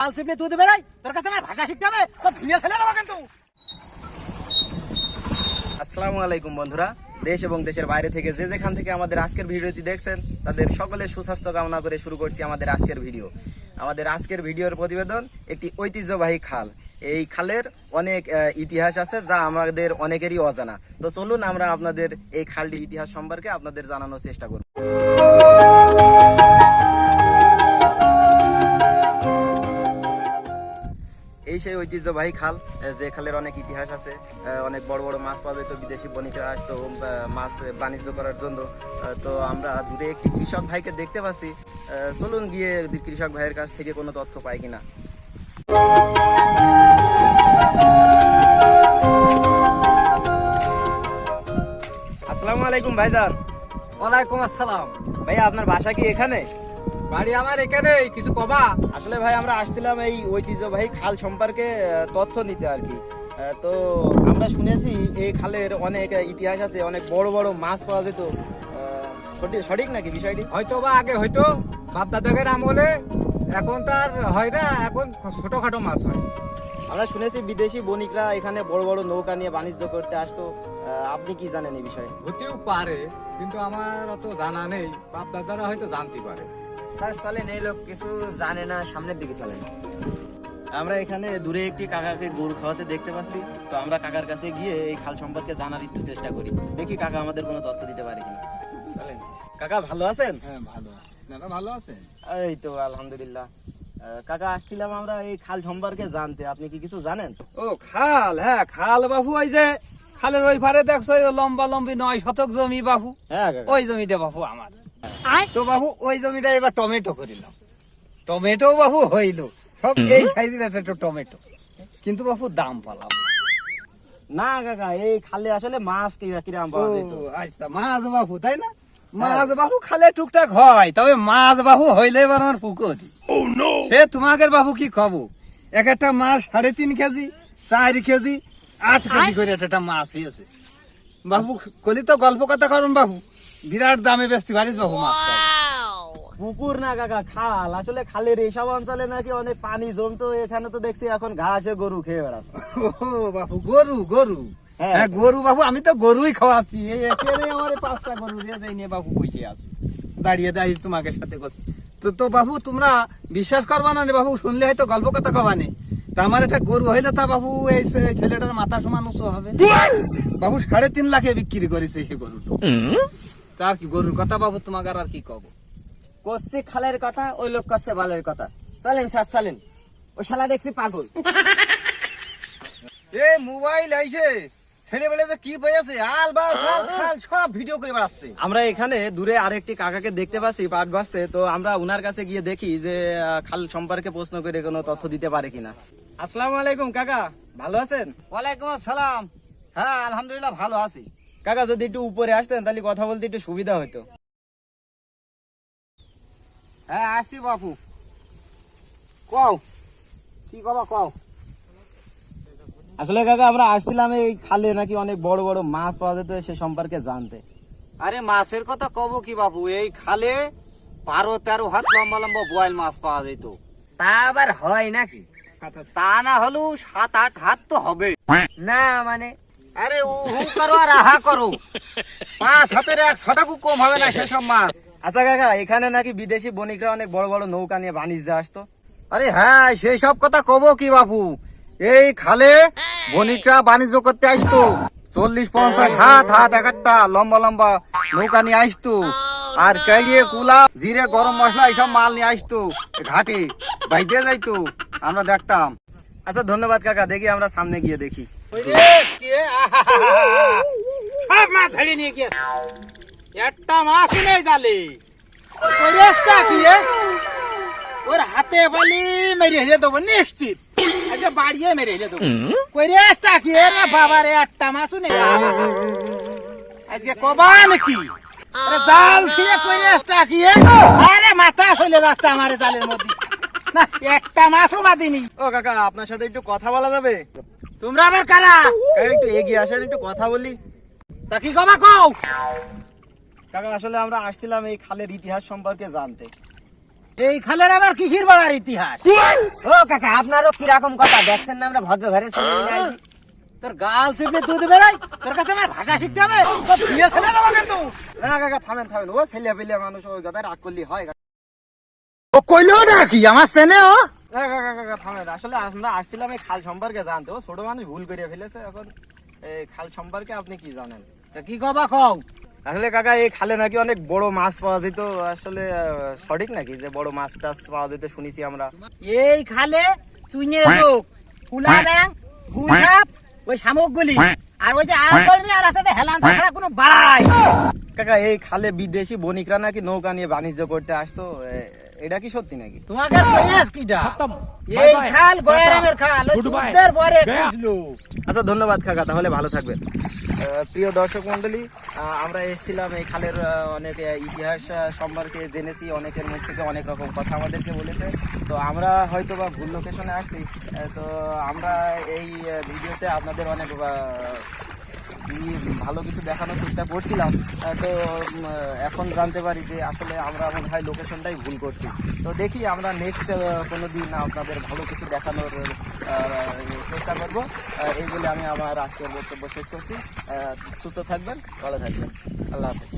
কাল সিপলে তুই দেবে নাই তোর কাছে আমার ভাষা শিখতে হবে তো ভিডিও ছেলে দেবো কিন্তু। আসসালামু আলাইকুম বন্ধুরা, দেশ এবং দেশের বাইরে থেকে যে যেখান থেকে আমাদের আজকের ভিডিওটি দেখছেন তাদের সকলের সুস্বাস্থ্য কামনা করে শুরু করছি আমাদের আজকের ভিডিও। আমাদের আজকের ভিডিওর প্রতিবেদন একটি ঐতিহ্যবাহী খাল। এই খালের অনেক ইতিহাস আছে যা আমাদের অনেকেরই অজানা। তো চলুন আমরা আপনাদের এই খালটির ইতিহাস সম্পর্কে আপনাদের জানানোর চেষ্টা করব। এই সেই ঐতিহ্যবাহী খাল, যে খালের অনেক ইতিহাস আছে। অনেক বড় বড় মাছ পাওয়া যেত, বিদেশি বণিকরা আসতো মাছ বাণিজ্য করার জন্য। তো আমরা দূরে একটি কৃষক ভাইকে দেখতে পাচ্ছি, চলুন গিয়ে কৃষক ভাইয়ের কাছ থেকে কোনো তথ্য পাই কিনা। আসসালামু আলাইকুম ভাইজান। ওয়ালাইকুম আসসালাম। ভাইয়া আপনার বাসা কি এখানে? বাড়ি আমার এখানে, কিছু কবা? আসলে ভাই আমরা আসছিলাম এই ঐতিহ্যবাহী খাল সম্পর্কে তথ্য নিতে আর কি। তো আমরা শুনেছি এই খালের অনেক ইতিহাস আছে, অনেক বড় বড় মাছ পাওয়া যেত। সঠিক নাকি বিষয়টি? হয়তো বা আগে হয়তো বাপ দাদাদের আমলে, এখন তার হয় না, এখন ছোটখাটো মাছ হয়। আমরা শুনেছি বিদেশি বণিকরা এখানে বড় বড় নৌকা নিয়ে বাণিজ্য করতে আসতো। আপনি কি জানেন এই বিষয়ে? হতেও পারে, কিন্তু আমার অত জানা নেই। বাপ দাদারা হয়তো জানতে পারে। চলেন, এই লোক কিছু জানে না, সামনের দিকে চলেন। আমরা এখানে দূরে একটি কাকাকে গরু খাওয়াতে দেখতে পাচ্ছি। তো আমরা কাকার কাছে গিয়ে এই খাল সম্পর্কে জানার একটু চেষ্টা করি, দেখি কাকা আমাদের কোনো তথ্য দিতে পারে কিনা। চলেন। কাকা ভালো আছেন? হ্যাঁ ভালো। দাদা ভালো আছেন? এই তো আলহামদুলিল্লাহ। কাকা আসছিলাম আমরা এই খাল সম্পর্কে জানতে, আপনি কি কিছু জানেন? ও খাল, হ্যাঁ খাল বাবু, ওই যে খালের ওই পারে দেখছো লম্বা লম্বি 9 শতক জমি বাবু, হ্যাঁ কাকা। ওই জমিটা বাবু আমার। তো বাবু ওই জমিটা এবার টমেটো করিলাম। টমেটো বাবু হইলো সব এই সাইজের একটা টমেটো, কিন্তু বাবু দাম পালাম না কাকা, এই খালে আসলে মাছ কিরাম পাওয়া যেত। আচ্ছা, মাছ বাবু তাই না? মাছ বাবু খালে টুকটাক হয়, তবে মাছ বাবু হইলে এবার আমার পুকুরি। সে তোমাদের বাবু কি খাবো, এক একটা মাছ 3.5 কেজি 4 কেজি 8 কেজি করে একটা মাছ হয়েছে বাবু। কলি তো গল্প কথা করুন বাবু, বিরাট দামে বেচতে পারিস বাবু মাছ। পুকুর না কাকা, খাল। আসলে খালের এইসব অঞ্চলে নাকি অনেক পানি জমতো, এখানে তো দেখছি এখন ঘাসে গরু খেয়ে বেড়াচ্ছে। ও বাবু, গরু গরু, হ্যাঁ গরু বাবু, আমি তো গরুই খাওয়াচ্ছি। এই এখানে আমার 5টা গরু নিয়ে বাবু বসে আছে, দাঁড়িয়ে দাঁড়িয়ে তোমাকে সাথে করছি। তো বাবু তোমরা বিশ্বাস করবা না বাবু, শুনলে হয়তো গল্প কথা কবা নে। তা আমার একটা গরু হইলে তা বাবু এই ছেলেটার মাথা সমান উঁচু হবে বাবু। 3.5 লাখে বিক্রি করেছে সেই গরুটা। তার কি গরুর কথা বাবু, তোমাকে আর কি কব। করছে খালের কথা, ওই লোক করছে বালের কথা। চলেন স্যার চলেন, ওই শালা দেখছি পাগল। এই মোবাইল আইছে, ছেলেবেলে যে কি পেয়েছে আল বাল খাল সব ভিডিও করে বেড়াচ্ছে। আমরা এখানে দূরে আরেকটি কাকাকে দেখতে পাচ্ছি পাট বাজতে। তো আমরা উনার কাছে গিয়ে দেখি যে খাল সম্পর্কে প্রশ্ন করে কোনো তথ্য দিতে পারে কিনা। আসসালামু আলাইকুম কাকা, ভালো আছেন? ওয়ালাইকুম আসসালাম। হ্যাঁ আলহামদুলিল্লাহ ভালো আছি। কাকা যদি একটু উপরে আসতেন তাহলে কথা বলতে একটু সুবিধা হতো। হ্যাঁ আসছি বাপু, কও কি কবা কও। আসলে কাকা আমরা আসছিলাম এই খালে নাকি অনেক বড় বড় মাছ পাওয়া যেত, সে সম্পর্কে জানতে। আরে মাছের কথা কব কি বাপু, এই খালে 12-13 হাত লম্বা লম্বা বোয়াল মাছ পাওয়া যেত। তা আবার হয় নাকি? তা না হলেও 7-8 হাত তো হবে না মানে, আরে হু করো আর আহা করো, 5 হাতের 1 ছটাকু কম হবে না সেসব মাছ। আচ্ছা কাকা, এখানে নাকি বিদেশি বণিকরা অনেক বড় বড় নৌকা নিয়ে বাণিজ্যে আসতো। আরে হ্যাঁ সেই সব কথা কব কি বাপু, এই খালে বণিকরা বাণিজ্য করতে আসতো। 40-50 হাত এক একটা লম্বা লম্বা নৌকা নিয়ে আসতো, আর কেড়িয়ে কুলা জিরে গরম মশলা এইসব মাল নিয়ে আসতো, ঘাটে বাইতে যাইতো, আমরা দেখতাম। আচ্ছা ধন্যবাদ কাকা, দেখি আমরা সামনে গিয়ে দেখি। সব মাছ ছেড়ে নিয়ে গিয়েছে, একটা মাছ নেই জালে। ওই রেসটা কি ওর হাতে বালি মেরে হেলে দেবো নিশ্চিত, আজকে বাড়িয়ে মেরে হেলে দেবো। কই রেসটা কি রে বাবা রে, একটা মাছও নেই আজকে কবান কি। আরে জাল ছিঁড়ে কই রেসটা কি, আরে মাথা ফেলে যাচ্ছে আমার জালের মধ্যে, না একটা মাছও বাদিনি। ও কাকা, আপনার সাথে একটু কথা বলা যাবে? তোমরা আবার কারা? কাকা একটু এগিয়ে আসেন, একটু কথা বলি। তা কি কবা কও। কাকা আসলে আমরা আসছিলাম এই খালের ইতিহাস সম্পর্কে জানতে। এই খালের আবার কিসের বড়ার ইতিহাস? ও কাকা, আপনারও কিরকম কথা দেখছেন না, আমরা ভদ্র ঘরে ছেলে মিলে আইছি। তোর গাল চেপে দুধ বেড়াই, তোর কাছে আমার ভাষা শিখতে হবে? তোর বিয়ে ছেলে দেবো কিন্তু। না কাকা থামেন থামেন, ও ছেলে পেলে মানুষ ওই কথা রাগ করলে হয় কাকা। ও কইলো নাকি আমার সেনে ও? না কাকা কাকা থামেন, আসলে আমরা আসছিলাম এই খাল সম্পর্কে জানতে। ও ছোট মানুষ ভুল করে ফেলেছে। এখন এই খাল সম্পর্কে আপনি কি জানেন? তা কি কবা কও? আসলে কাকা এই খালে নাকি অনেক বড় মাছ পাওয়া যেত। আসলে সঠিক নাকি যে বড় মাছ টাছ পাওয়া যেত? শুনেছি আমরা। এই খালে চুইনে যোগ, কুলা ব্যাং, গুসাপ, ওই শামুকগুলি আর ওই যে আলকল নিয়ে আর আছে হেলান ছাড়া কোনো বাড়াই। কাকা এই খালে বিদেশি বণিকরা নাকি নৌকা নিয়ে বাণিজ্য করতে আসতো, এটা কি সত্যি নাকি? তোমাকে প্রয়াস কিটা? এই খাল গয়রামের খাল, ওই যুদ্ধের পরে খুঁজলো। আচ্ছা ধন্যবাদ কাকা, তাহলে ভালো থাকবেন। প্রিয় দর্শক মন্ডলী, আমরা এসেছিলাম এই খালের অনেক ইতিহাস সম্পর্কে জেনেছি। অনেকের মুখ থেকে অনেক রকম কথা আমাদেরকে বলেছে। তো আমরা হয়তো বা ভুল লোকেশনে আসছি। তো আমরা এই ভিডিওতে আপনাদের অনেক ভালো কিছু দেখানোর চেষ্টা করছিলাম। তো এখন জানতে পারি যে আসলে আমরা মনে হয় লোকেশনটাই ভুল করছি। তো দেখি আমরা নেক্সট কোনো দিন আপনাদের ভালো কিছু দেখানোর চেষ্টা করব। এই বলে আমি আমার আজকের বক্তব্য শেষ করছি। সুস্থ থাকবেন, ভালো থাকবেন, আল্লাহ হাফেজ।